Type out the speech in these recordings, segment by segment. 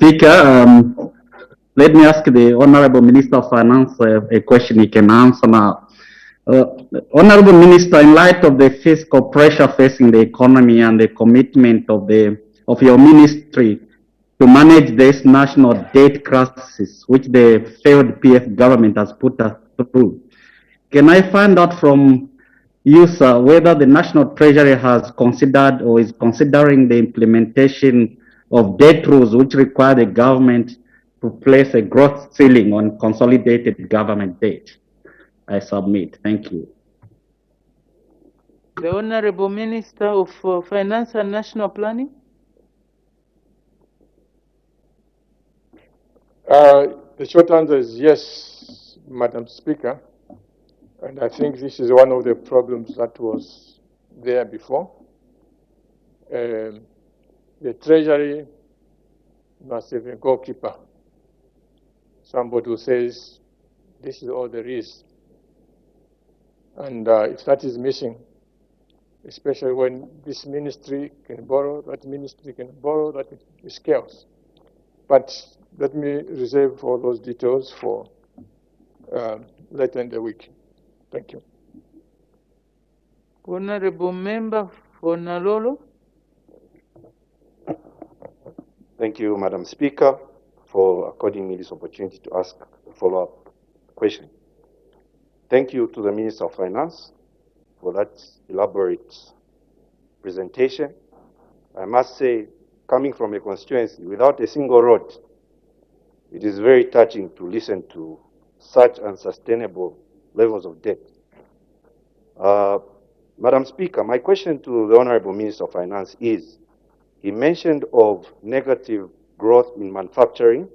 Speaker. Let me ask the Honorable Minister of Finance a question he can answer now. Honorable Minister, in light of the fiscal pressure facing the economy and the commitment of your ministry to manage this national debt crisis, which the failed PF government has put us through, can I find out from you, sir, whether the National Treasury has considered or is considering the implementation of debt rules which require the government to place a growth ceiling on consolidated government debt? I submit. Thank you. The Honorable Minister of Finance and National Planning. The short answer is yes, Madam Speaker. And I think this is one of the problems that was there before. The Treasury must have a goalkeeper, somebody who says, this is all there is. And if that is missing, especially when this ministry can borrow, that ministry can borrow, that is chaos. But let me reserve all those details for later in the week. Thank you. Honorable Member for Nalolo. Thank you, Madam Speaker, for according me this opportunity to ask a follow-up question. Thank you to the Minister of Finance for that elaborate presentation. I must say, coming from a constituency without a single road, it is very touching to listen to such unsustainable levels of debt. Madam Speaker, my question to the Honorable Minister of Finance is, he mentioned of negative growth in manufacturing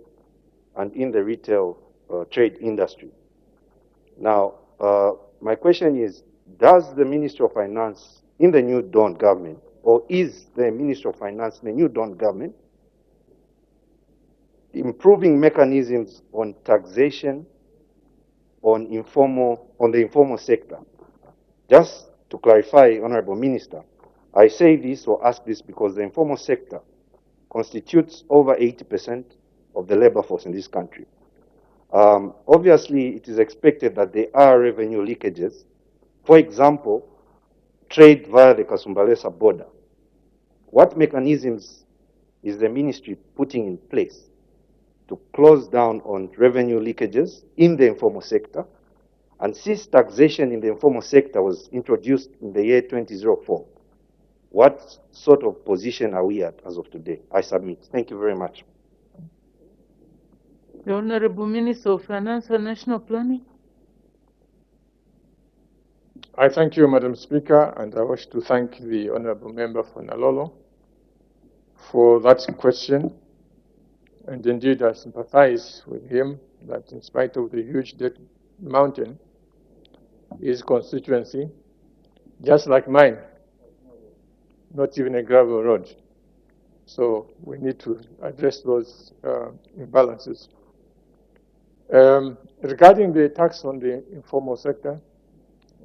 and in the retail trade industry. Now, my question is, does the Ministry of Finance in the new Dawn government, or is the Ministry of Finance in the new Dawn government improving mechanisms on taxation on the informal sector? Just to clarify, Honorable Minister, I say this or ask this because the informal sector constitutes over 80% of the labor force in this country. Obviously, it is expected that there are revenue leakages. For example, trade via the Kasumbalesa border. What mechanisms is the ministry putting in place to close down on revenue leakages in the informal sector? And since taxation in the informal sector was introduced in the year 2004, what sort of position are we at as of today? I submit. Thank you very much. The Honorable Minister of Finance and National Planning. I thank you, Madam Speaker, and I wish to thank the Honorable Member for Nalolo for that question. And indeed, I sympathize with him that in spite of the huge debt mountain, his constituency, just like mine, not even a gravel road. So we need to address those imbalances. Regarding the tax on the informal sector,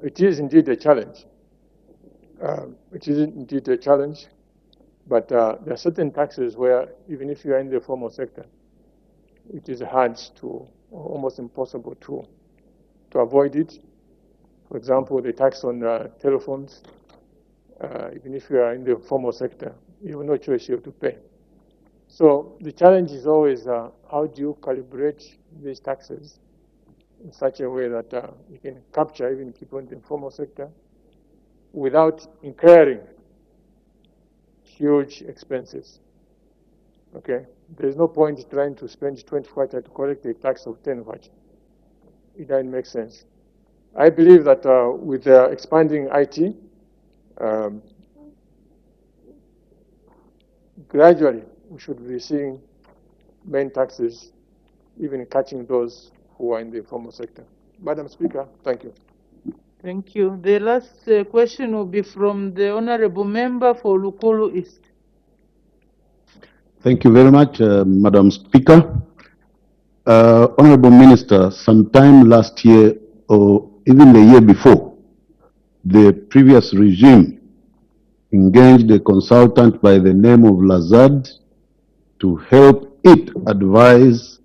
it is indeed a challenge. It is indeed a challenge, but there are certain taxes where even if you are in the formal sector, it is hard to, or almost impossible to avoid it. For example, the tax on telephones, even if you are in the formal sector, you have no choice, you have to pay. So the challenge is always how do you calibrate these taxes in such a way that you can capture even people in the informal sector without incurring huge expenses. Okay, there's no point trying to spend 20 kwacha to collect a tax of 10 kwacha. It doesn't make sense. I believe that with expanding IT, gradually we should be seeing main taxes even catching those who are in the informal sector. Madam Speaker, thank you. Thank you. The last question will be from the Honorable Member for Lukulu East. Thank you very much, Madam Speaker. Honorable Minister, sometime last year or even the year before, the previous regime engaged a consultant by the name of Lazard to help it advise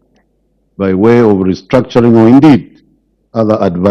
by way of restructuring or indeed other advice